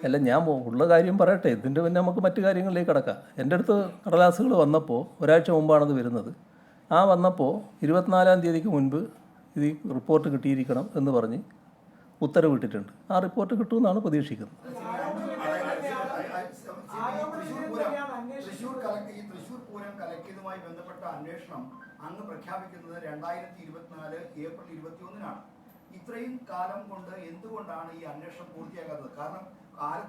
അല്ല, ഞാൻ ഉള്ള കാര്യം പറയട്ടെ, ഇതിൻ്റെ പിന്നെ നമുക്ക് മറ്റു കാര്യങ്ങളിലേക്ക് കിടക്കാം. എൻ്റെ അടുത്ത് കടലാസുകൾ വന്നപ്പോൾ ഒരാഴ്ച മുമ്പാണത് വരുന്നത്. ആ വന്നപ്പോൾ 24-ാം തീയതിക്ക് മുൻപ് ഇത് റിപ്പോർട്ട് കിട്ടിയിരിക്കണം എന്ന് പറഞ്ഞ് ഉത്തരവിട്ടിട്ടുണ്ട്. ആ റിപ്പോർട്ട് കിട്ടുമെന്നാണ് പ്രതീക്ഷിക്കുന്നത്. തൃശ്ശൂർ പൂരം കലക്കിയതുമായി ബന്ധപ്പെട്ട അന്വേഷണം അങ്ങ് പ്രഖ്യാപിക്കുന്നത് 2024 ഏപ്രിൽ 21-നാണ്. ഇത്രയും കാലം കൊണ്ട് എന്തുകൊണ്ടാണ് ഈ അന്വേഷണം പൂർത്തിയാകാത്തത്? കാരണം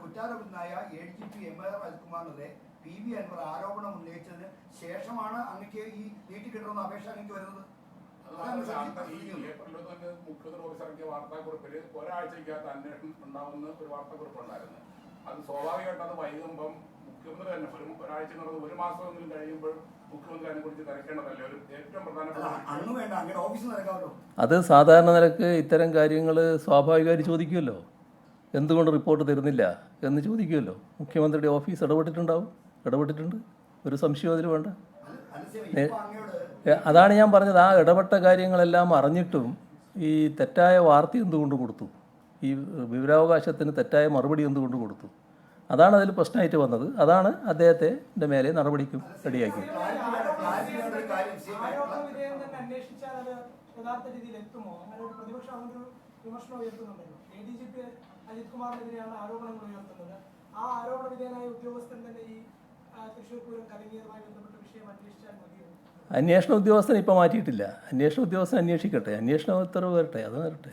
കുറ്റാരോപിതനായ ADGP MR അജിത്കുമാറിനെതിരെ PV അൻവർ ആരോപണം ഉന്നയിച്ചതിന് ശേഷമാണ് അങ്ങക്ക് ഈ നീട്ടിക്കിട്ടണമെന്ന അപേക്ഷ അങ്ങക്ക് വരുന്നത്. മുഖ്യമന്ത്രി ഓഫീസ് ഇറക്കിയ വാർത്താക്കുറിപ്പിൽ ഒരാഴ്ചയ്ക്കകത്ത് അന്വേഷണം ഉണ്ടാവുന്ന ഒരു വാർത്താക്കുറിപ്പുണ്ടായിരുന്നു. അത് സ്വാഭാവികമായിട്ട് അത് വൈകുമ്പം മുഖ്യമന്ത്രി തന്നെ ഒരാഴ്ച ഒരു മാസമെങ്കിലും കഴിയുമ്പോൾ മുഖ്യമന്ത്രി അതിനെ കുറിച്ച് തിരക്കേണ്ടതല്ലേ ഒരു ഏറ്റവും പ്രധാനപ്പെട്ട. അത് സാധാരണ നിലക്ക് ഇത്തരം കാര്യങ്ങൾ സ്വാഭാവികമായി ചോദിക്കുമല്ലോ. എന്തുകൊണ്ട് റിപ്പോർട്ട് തരുന്നില്ല എന്ന് ചോദിക്കുമല്ലോ. മുഖ്യമന്ത്രിയുടെ ഓഫീസ് ഇടപെട്ടിട്ടുണ്ട്. ഒരു സംശയം അതിൽ വേണ്ട. അതാണ് ഞാൻ പറഞ്ഞത്. ആ ഇടപെട്ട കാര്യങ്ങളെല്ലാം അറിഞ്ഞിട്ടും ഈ തെറ്റായ വാർത്ത എന്തുകൊണ്ട് കൊടുത്തു, ഈ വിവരാവകാശത്തിന് തെറ്റായ മറുപടി എന്തുകൊണ്ട് കൊടുത്തു, അതാണ് അതിൽ പ്രശ്നമായിട്ട് വന്നത്. അതാണ് അദ്ദേഹത്തിൻ്റെ മേലെ നടപടിക്കും റെഡിയാക്കിയത്. അജിത്കുമാറിനെതിരെയാണ് ആരോപണങ്ങൾ ഉയർത്തുന്നത്. ആ ആരോപണ വിധേയനായ ഉദ്യോഗസ്ഥൻ തന്നെ ഈ തൃശ്ശൂർ പൂരം കലങ്ങിയതുമായി ബന്ധപ്പെട്ട വിഷയം അന്വേഷിച്ചാൽ മതിയോ? അന്വേഷണ ഉദ്യോഗസ്ഥനെ ഇപ്പോൾ മാറ്റിയിട്ടില്ല. അന്വേഷണ ഉദ്യോഗസ്ഥൻ അന്വേഷിക്കട്ടെ, അന്വേഷണ ഉത്തരവ് വരട്ടെ, അത് വരട്ടെ.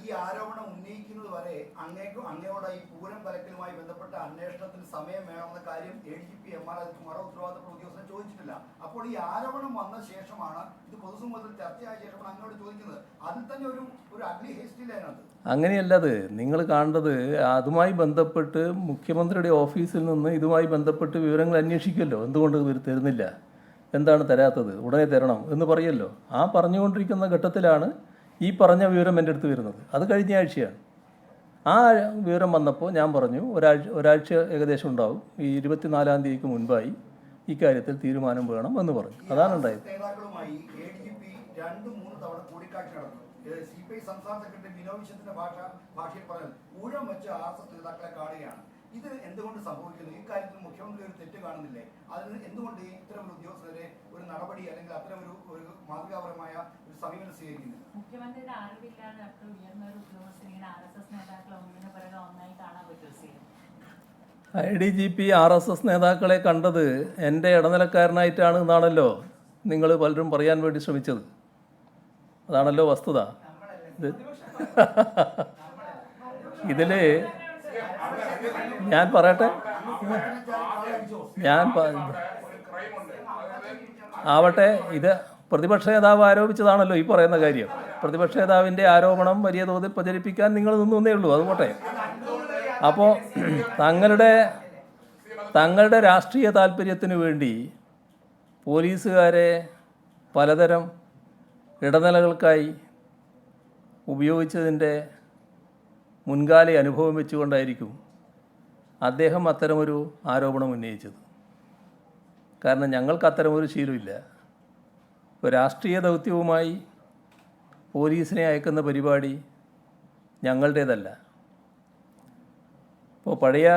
ഈ ആരോപണം ഉന്നയിക്കുന്നത് വരെ അങ്ങയോട് ഈ പൂരം കലക്കലുമായി ബന്ധപ്പെട്ട അന്വേഷണത്തിന് സമയം വേണമെന്ന കാര്യം ADGP MR അജിത്കുമാർ ഉത്തരവാദിത്തപ്പെട്ട ഉദ്യോഗസ്ഥൻ ചോദിച്ചിട്ടില്ല. അപ്പോൾ ഈ ആരോപണം വന്ന ശേഷമാണ്, ഇത് പൊതുസമൂഹത്തിൽ ചർച്ചയായ ശേഷമാണ് അങ്ങോട്ട് ചോദിക്കുന്നത്. അതിൽ തന്നെ ഒരു അഗ്ലി ഹേസ്റ്റിലാണ്. അങ്ങനെയല്ലത് നിങ്ങൾ കാണേണ്ടത്. അതുമായി ബന്ധപ്പെട്ട് മുഖ്യമന്ത്രിയുടെ ഓഫീസിൽ നിന്ന് ഇതുമായി ബന്ധപ്പെട്ട് വിവരങ്ങൾ അന്വേഷിക്കുമല്ലോ. എന്തുകൊണ്ട് ഇവർ തരുന്നില്ല, എന്താണ് തരാത്തത്, ഉടനെ തരണം എന്ന് പറയുമല്ലോ. ആ പറഞ്ഞുകൊണ്ടിരിക്കുന്ന ഘട്ടത്തിലാണ് ഈ പറഞ്ഞ വിവരം എൻ്റെ അടുത്ത് വരുന്നത്. അത് കഴിഞ്ഞ ആഴ്ചയാണ്. ആ വിവരം വന്നപ്പോൾ ഞാൻ പറഞ്ഞു ഒരാഴ്ച ഏകദേശം ഉണ്ടാവും, ഈ 24-ാം തീയതിക്ക് മുൻപായി ഇക്കാര്യത്തിൽ തീരുമാനം വേണം എന്ന് പറഞ്ഞു. അതാണ് ഉണ്ടായത്. CPI സംസ്ഥാന സെക്രട്ടറി ബിനോയ് വിശ്വത്തിന്റെ ഭാഷയിൽ പറഞ്ഞത് ഊഴം വെച്ച് RSS നേതാക്കളെ കാണുകയാണ്. ഇത് എന്തുകൊണ്ട് സംഭവിക്കുന്നു? ഈ കാര്യത്തിൽ മുഖ്യമന്ത്രി ഒരു തെറ്റ് കാണുന്നില്ലേ? അതിന് എന്തുകൊണ്ട് ഇത്തരം ഒരു ഉദ്യോഗസ്ഥരെ ഒരു നടപടി അല്ലെങ്കിൽ അത്തരം ഒരു മാതൃകാപരമായ ഒരു സമീപനം സ്വീകരിക്കുന്നില്ല? മുഖ്യമന്ത്രിയുടെ അറിവില്ലാതെ അത്ര ഉയർന്ന ഒരു ഉദ്യോഗസ്ഥർ ഇങ്ങനെ RSS നേതാക്കളെ ഒന്നിനു പിറകെ ഒന്നായി കാണാൻ പറ്റുമോ? ADGP RSS നേതാക്കളെ കണ്ടത് എൻ്റെ ഇടനിലക്കാരനായിട്ടാണ് എന്നാണല്ലോ നിങ്ങൾ പലരും പറയാൻ വേണ്ടി ശ്രമിച്ചത്. അതാണല്ലോ വസ്തുത. ഇതിൽ ഞാൻ പറയട്ടെ, ആവട്ടെ, ഇത് പ്രതിപക്ഷ നേതാവ് ആരോപിച്ചതാണല്ലോ ഈ പറയുന്ന കാര്യം. പ്രതിപക്ഷ നേതാവിൻ്റെ ആരോപണം വലിയ തോതിൽ പ്രചരിപ്പിക്കാൻ നിങ്ങൾ നിന്നേ ഉള്ളൂ. അത് പോട്ടെ. അപ്പോൾ തങ്ങളുടെ രാഷ്ട്രീയ താല്പര്യത്തിന് വേണ്ടി പോലീസുകാരെ പലതരം ഇടനിലകൾക്കായി ഉപയോഗിച്ചതിൻ്റെ മുൻകാല അനുഭവം വെച്ചുകൊണ്ടായിരിക്കും അദ്ദേഹം അത്തരമൊരു ആരോപണം ഉന്നയിച്ചത്. കാരണം ഞങ്ങൾക്ക് അത്തരമൊരു ശീലമില്ല. ഇപ്പോൾ രാഷ്ട്രീയ ദൗത്യവുമായി പോലീസിനെ അയക്കുന്ന പരിപാടി ഞങ്ങളുടേതല്ല. ഇപ്പോൾ പഴയ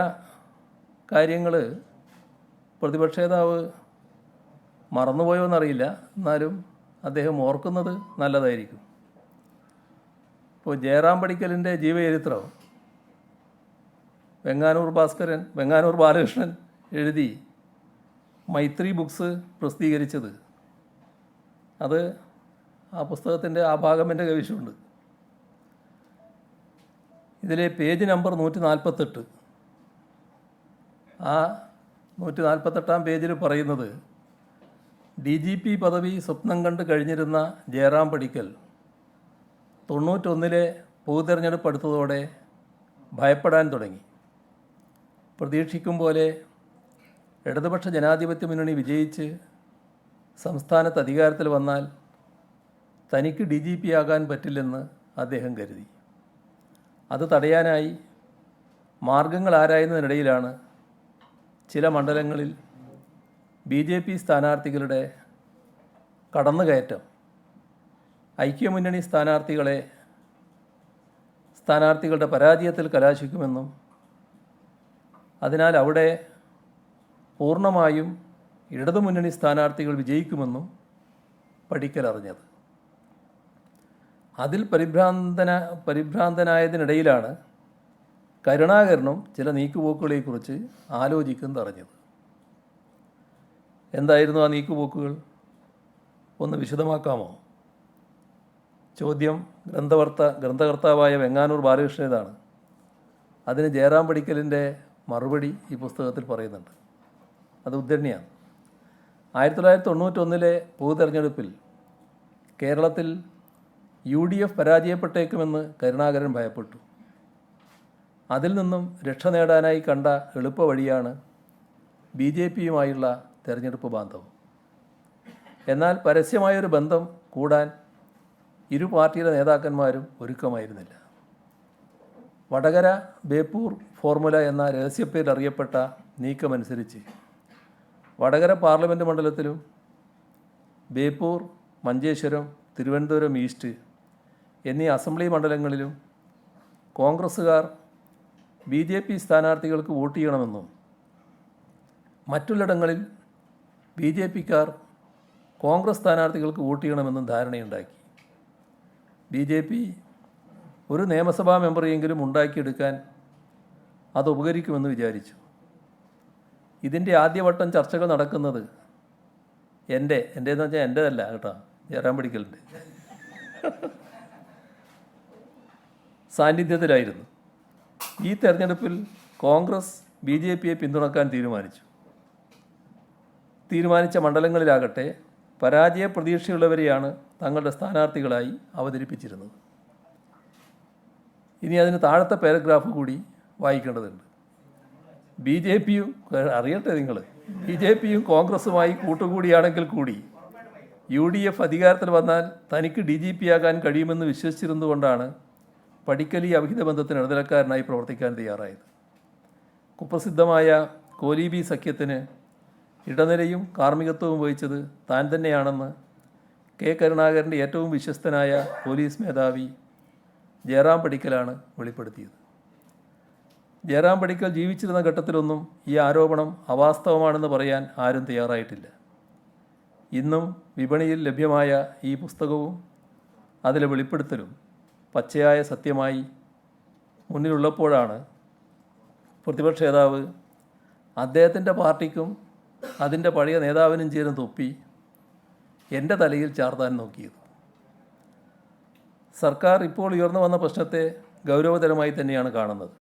കാര്യങ്ങൾ പ്രതിപക്ഷ നേതാവ് മറന്നുപോയോ എന്നറിയില്ല, എന്നാലും അദ്ദേഹം ഓർക്കുന്നത് നല്ലതായിരിക്കും. ഇപ്പോൾ ജയറാം പടിക്കലിൻ്റെ ജീവചരിത്രം വെങ്ങാനൂർ ബാലകൃഷ്ണൻ എഴുതി മൈത്രി ബുക്സ് പ്രസിദ്ധീകരിച്ചത്, അത് ആ പുസ്തകത്തിൻ്റെ ആ ഭാഗം എൻ്റെ കൈവശമുണ്ട്. ഇതിലെ പേജ് നമ്പർ 148. ആ 148-ാം പേജിൽ പറയുന്നത്, DGP പദവി സ്വപ്നം കണ്ട് കഴിഞ്ഞിരുന്ന ജയറാം പടിക്കൽ 91-ലെ പൊതുതെരഞ്ഞെടുപ്പ് അടുത്തതോടെ ഭയപ്പെടാൻ തുടങ്ങി. പ്രതീക്ഷിക്കും പോലെ ഇടതുപക്ഷ ജനാധിപത്യ മുന്നണി വിജയിച്ച് സംസ്ഥാനത്ത് അധികാരത്തിൽ വന്നാൽ തനിക്ക് DGP ആകാൻ പറ്റില്ലെന്ന് അദ്ദേഹം കരുതി. അത് തടയാനായി മാർഗങ്ങൾ ആരായുന്നതിനിടയിലാണ് ചില മണ്ഡലങ്ങളിൽ BJP സ്ഥാനാർത്ഥികളുടെ കടന്നുകയറ്റം ഐക്യമുന്നണി സ്ഥാനാർത്ഥികളുടെ പരാജയത്തിൽ കലാശിക്കുമെന്നും അതിനാൽ അവിടെ പൂർണ്ണമായും ഇടതുമുന്നണി സ്ഥാനാർത്ഥികൾ വിജയിക്കുമെന്നും പടിക്കൽ അറിഞ്ഞത്. അതിൽ പരിഭ്രാന്തനായതിനിടയിലാണ് കരുണാകരനും ചില നീക്കുപോക്കുകളെക്കുറിച്ച് ആലോചിക്കുന്നത് അറിഞ്ഞത്. എന്തായിരുന്നു ആ നീക്കുപോക്കുകൾ? ഒന്ന് വിശദമാക്കാമോ? ചോദ്യം ഗ്രന്ഥകർത്താവായ വെങ്ങാനൂർ ബാലകൃഷ്ണനാണ്. അതിന് ജയറാം പടിക്കലിൻ്റെ മറുപടി ഈ പുസ്തകത്തിൽ പറയുന്നുണ്ട്. അത് ഉദ്ധരണിയാണ്. 1991 പൊതു തെരഞ്ഞെടുപ്പിൽ കേരളത്തിൽ UDF പരാജയപ്പെട്ടേക്കുമെന്ന് കരുണാകരൻ ഭയപ്പെട്ടു. അതിൽ നിന്നും രക്ഷ നേടാനായി കണ്ട എളുപ്പവഴിയാണ് BJPയുമായുള്ള തെരഞ്ഞെടുപ്പ് ബാന്ധവം. എന്നാൽ പരസ്യമായൊരു ബന്ധം കൂടാൻ ഇരു പാർട്ടിയുടെ നേതാക്കന്മാരും ഒരുക്കമായിരുന്നില്ല. വടകര ബേപ്പൂർ ഫോർമുല എന്ന രഹസ്യപ്പേരിൽ അറിയപ്പെട്ട നീക്കമനുസരിച്ച് വടകര പാർലമെൻറ്റ് മണ്ഡലത്തിലും ബേപ്പൂർ, മഞ്ചേശ്വരം, തിരുവനന്തപുരം ഈസ്റ്റ് എന്നീ അസംബ്ലി മണ്ഡലങ്ങളിലും കോൺഗ്രസ്സുകാർ BJP സ്ഥാനാർത്ഥികൾക്ക് വോട്ട് ചെയ്യണമെന്നും മറ്റുള്ളിടങ്ങളിൽ BJPക്കാർ കോൺഗ്രസ് സ്ഥാനാർത്ഥികൾക്ക് വോട്ട് ചെയ്യണമെന്നും ധാരണയുണ്ടാക്കി. BJP ഒരു നിയമസഭാ മെമ്പറെയെങ്കിലും ഉണ്ടാക്കിയെടുക്കാൻ അത് ഉപകരിക്കുമെന്ന് വിചാരിച്ചു. ഇതിൻ്റെ ആദ്യവട്ടം ചർച്ചകൾ നടക്കുന്നത് എൻ്റെന്ന് വെച്ചാൽ എൻ്റേതല്ല കേട്ടോ, ജയറാം പടിക്കലിൻ്റെ സാന്നിധ്യത്തിലായിരുന്നു. ഈ തെരഞ്ഞെടുപ്പിൽ കോൺഗ്രസ് BJPയെ പിന്തുണക്കാൻ തീരുമാനിച്ച മണ്ഡലങ്ങളിലാകട്ടെ പരാജയ പ്രതീക്ഷയുള്ളവരെയാണ് തങ്ങളുടെ സ്ഥാനാർത്ഥികളായി അവതരിപ്പിച്ചിരുന്നത്. ഇനി അതിന് താഴത്തെ പാരഗ്രാഫ് കൂടി വായിക്കേണ്ടതുണ്ട്. BJPയും അറിയട്ടെ നിങ്ങൾ, BJPയും കോൺഗ്രസുമായി കൂട്ടുകൂടിയാണെങ്കിൽ കൂടി UDF അധികാരത്തിൽ വന്നാൽ തനിക്ക് DGP ആകാൻ കഴിയുമെന്ന് വിശ്വസിച്ചിരുന്നുകൊണ്ടാണ് പടിക്കൽ ഈ അവിഹിത ബന്ധത്തിന് ഇടനിലക്കാരനായി പ്രവർത്തിക്കാൻ തയ്യാറായത്. കുപ്രസിദ്ധമായ കോലീബി സഖ്യത്തിന് ഇടനിലയും കാർമ്മികത്വവും വഹിച്ചത് താൻ തന്നെയാണെന്ന് കരുണാകരൻ്റെ ഏറ്റവും വിശ്വസ്തനായ പോലീസ് മേധാവി ജയറാം പടിക്കലാണ് വെളിപ്പെടുത്തിയത്. ജയറാം പടിക്കൽ ജീവിച്ചിരുന്ന ഘട്ടത്തിലൊന്നും ഈ ആരോപണം അവാസ്തവമാണെന്ന് പറയാൻ ആരും തയ്യാറായിട്ടില്ല. ഇന്നും വിപണിയിൽ ലഭ്യമായ ഈ പുസ്തകവും അതിലെ വെളിപ്പെടുത്തലും പച്ചയായ സത്യമായി മുന്നിലുള്ളപ്പോഴാണ് പ്രതിപക്ഷ നേതാവ് അദ്ദേഹത്തിൻ്റെ പാർട്ടിക്കും അതിൻ്റെ പഴയ നേതാവിനും ചേർന്ന് തൊപ്പി എൻ്റെ തലയിൽ ചാർത്താൻ നോക്കിയത്. സർക്കാർ ഇപ്പോൾ ഉയർന്നു വന്ന പ്രശ്നത്തെ ഗൗരവതരമായി തന്നെയാണ് കാണുന്നത്.